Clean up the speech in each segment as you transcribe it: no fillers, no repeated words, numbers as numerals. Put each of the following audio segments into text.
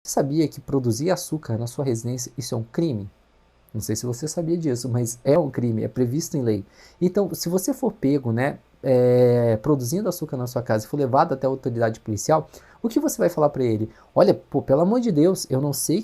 Você sabia que produzir açúcar na sua residência, isso é um crime? Não sei se você sabia disso, mas é um crime, é previsto em lei. Então, se você for pego, né, produzindo açúcar na sua casa e for levado até a autoridade policial, o que você vai falar para ele? Olha, pô, pelo amor de Deus, eu não sabia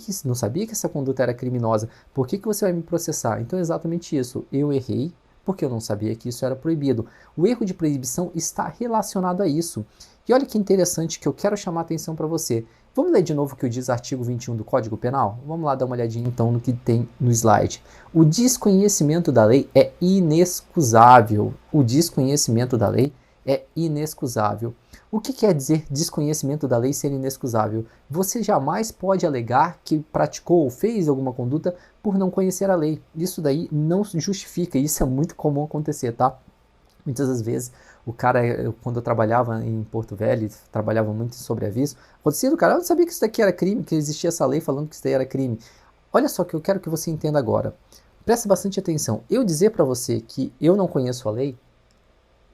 que essa conduta era criminosa. Por que você vai me processar? Então é exatamente isso. Eu errei porque eu não sabia que isso era proibido. O erro de proibição está relacionado a isso. E olha que interessante que eu quero chamar a atenção para você. Vamos ler de novo o que diz o artigo 21 do Código Penal? Vamos lá dar uma olhadinha então no que tem no slide. O desconhecimento da lei é inexcusável. O desconhecimento da lei é inexcusável. O que quer dizer desconhecimento da lei ser inexcusável? Você jamais pode alegar que praticou ou fez alguma conduta por não conhecer a lei. Isso daí não justifica, isso é muito comum acontecer, tá? Muitas das vezes, o cara, quando eu trabalhava em Porto Velho, trabalhava muito em sobreaviso, acontecia do cara, eu não sabia que isso daqui era crime, que existia essa lei falando que isso daí era crime. Olha só que eu quero que você entenda agora. Preste bastante atenção. Eu dizer para você que eu não conheço a lei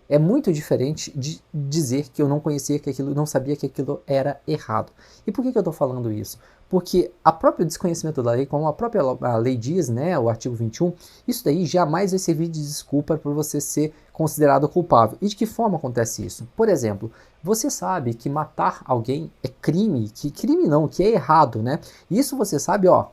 é muito diferente de dizer que eu não conhecia que aquilo, não sabia que aquilo era errado. E por que eu estou falando isso? Porque a própria desconhecimento da lei, como a própria lei diz, né, o artigo 21, isso daí jamais vai servir de desculpa para você ser considerado culpável. E de que forma acontece isso? Por exemplo, você sabe que matar alguém é crime, que crime não, que é errado, né? Isso você sabe, ó,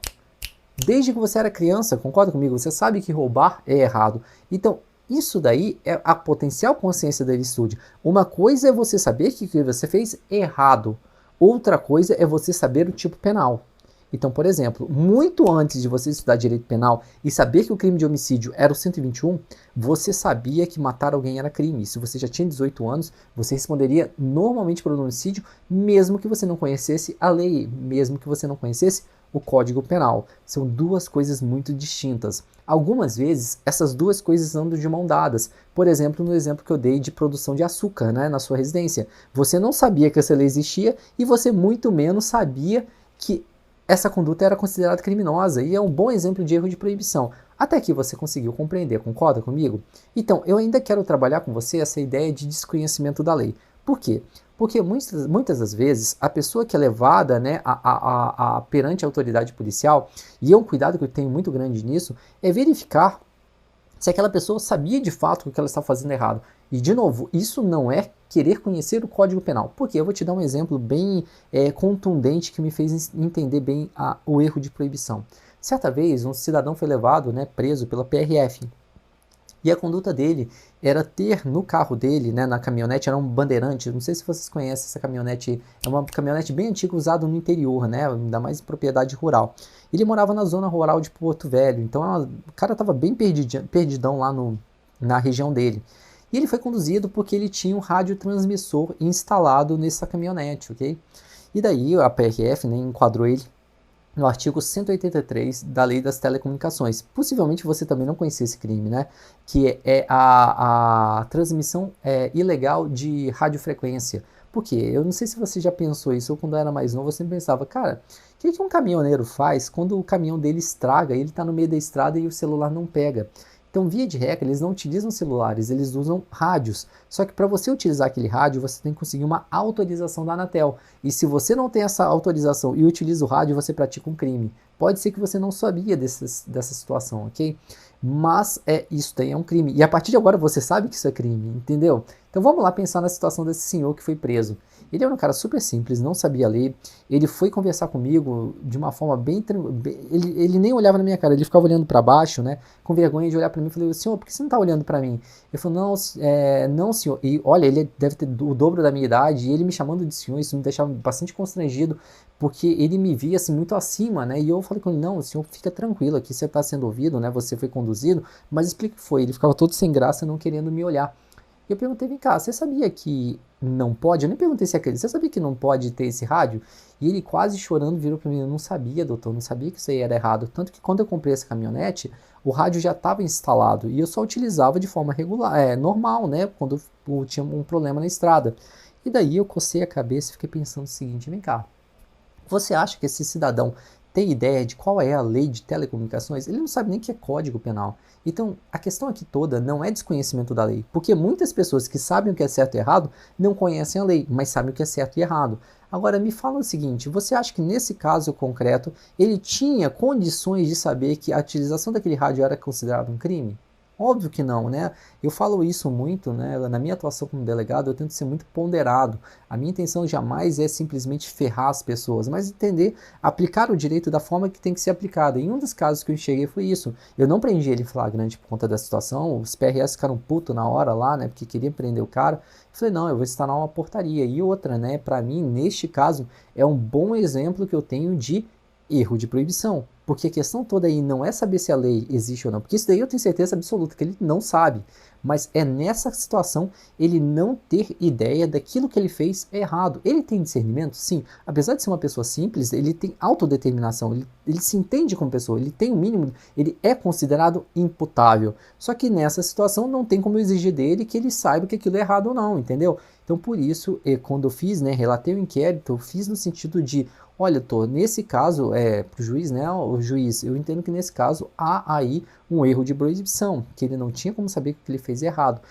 desde que você era criança, concorda comigo? Você sabe que roubar é errado. Então, isso daí é a potencial consciência da licitude. Uma coisa é você saber que o que você fez é errado. Outra coisa é você saber o tipo penal. Então, por exemplo, muito antes de você estudar direito penal e saber que o crime de homicídio era o 121, você sabia que matar alguém era crime. Se você já tinha 18 anos, você responderia normalmente por homicídio, mesmo que você não conhecesse a lei, mesmo que você não conhecesse o Código Penal. São duas coisas muito distintas. Algumas vezes, essas duas coisas andam de mão dadas. Por exemplo, no exemplo que eu dei de produção de açúcar, né, na sua residência. Você não sabia que essa lei existia e você muito menos sabia que essa conduta era considerada criminosa e é um bom exemplo de erro de proibição. Até aqui você conseguiu compreender, concorda comigo? Então, eu ainda quero trabalhar com você essa ideia de desconhecimento da lei. Por quê? Porque muitas das vezes a pessoa que é levada, né, perante a autoridade policial, e é um cuidado que eu tenho muito grande nisso, é verificar se aquela pessoa sabia de fato o que ela está fazendo errado. E, de novo, isso não é querer conhecer o Código Penal. Porque eu vou te dar um exemplo bem contundente que me fez entender bem o erro de proibição. Certa vez, um cidadão foi levado, né, preso pela PRF. E a conduta dele era ter no carro dele, né, na caminhonete, era um Bandeirante, não sei se vocês conhecem essa caminhonete, é uma caminhonete bem antiga usada no interior, né, ainda mais em propriedade rural. Ele morava na zona rural de Porto Velho, então o cara estava bem perdidão lá na região dele. E ele foi conduzido porque ele tinha um radiotransmissor instalado nessa caminhonete, ok? E daí a PRF, né, enquadrou ele no artigo 183 da Lei das Telecomunicações. Possivelmente você também não conhecia esse crime, né? Que é a transmissão ilegal de radiofrequência. Por quê? Eu não sei se você já pensou isso, ou quando eu era mais novo, eu sempre pensava, cara, o que um caminhoneiro faz quando o caminhão dele estraga, ele está no meio da estrada e o celular não pega? Então, via de regra, eles não utilizam celulares, eles usam rádios. Só que para você utilizar aquele rádio, você tem que conseguir uma autorização da Anatel. E se você não tem essa autorização e utiliza o rádio, você pratica um crime. Pode ser que você não sabia dessa situação, ok? Mas isso daí é um crime. E a partir de agora você sabe que isso é crime, entendeu? Então vamos lá pensar na situação desse senhor que foi preso. Ele era um cara super simples, não sabia ler. Ele foi conversar comigo de uma forma bem ele nem olhava na minha cara, ele ficava olhando para baixo, né? Com vergonha de olhar para mim. Eu falei, senhor, por que você não tá olhando para mim? Ele falou, não, não, senhor. E olha, ele deve ter o dobro da minha idade. E ele me chamando de senhor, isso me deixava bastante constrangido, porque ele me via assim muito acima, né? E eu falei com ele, não, senhor, fica tranquilo, aqui você está sendo ouvido, né? Você foi conduzido, mas explica o que foi. Ele ficava todo sem graça, não querendo me olhar. E eu perguntei, vem cá, você sabia que não pode? Eu nem perguntei se é aquele, você sabia que não pode ter esse rádio? E ele quase chorando virou para mim, eu não sabia, doutor, não sabia que isso aí era errado. Tanto que quando eu comprei essa caminhonete, o rádio já estava instalado e eu só utilizava de forma regular, normal, né? Quando eu tinha um problema na estrada. E daí eu cocei a cabeça e fiquei pensando o seguinte, vem cá, você acha que esse cidadão tem ideia de qual é a lei de telecomunicações, ele não sabe nem o que é código penal. Então, a questão aqui toda não é desconhecimento da lei, porque muitas pessoas que sabem o que é certo e errado não conhecem a lei, mas sabem o que é certo e errado. Agora, me fala o seguinte, você acha que nesse caso concreto, ele tinha condições de saber que a utilização daquele rádio era considerado um crime? Óbvio que não, né? Eu falo isso muito, né? Na minha atuação como delegado, eu tento ser muito ponderado. A minha intenção jamais é simplesmente ferrar as pessoas, mas entender, aplicar o direito da forma que tem que ser aplicado. Em um dos casos que eu enxerguei foi isso. Eu não prendi ele em flagrante por conta da situação, os PRS ficaram putos na hora lá, né? Porque queriam prender o cara. Eu falei, não, eu vou instalar uma portaria. E outra, né? Para mim, neste caso, é um bom exemplo que eu tenho de erro de proibição. Porque a questão toda aí não é saber se a lei existe ou não, porque isso daí eu tenho certeza absoluta que ele não sabe. Mas é nessa situação ele não ter ideia daquilo que ele fez é errado. Ele tem discernimento? Sim. Apesar de ser uma pessoa simples, ele tem autodeterminação, ele se entende como pessoa, ele tem o mínimo, ele é considerado imputável. Só que nessa situação não tem como eu exigir dele que ele saiba que aquilo é errado ou não, entendeu? Então por isso, quando eu fiz, né, relatei o inquérito, eu fiz no sentido de olha, nesse caso, para o juiz, né, o juiz, eu entendo que nesse caso há aí um erro de proibição, que ele não tinha como saber que ele fez errado.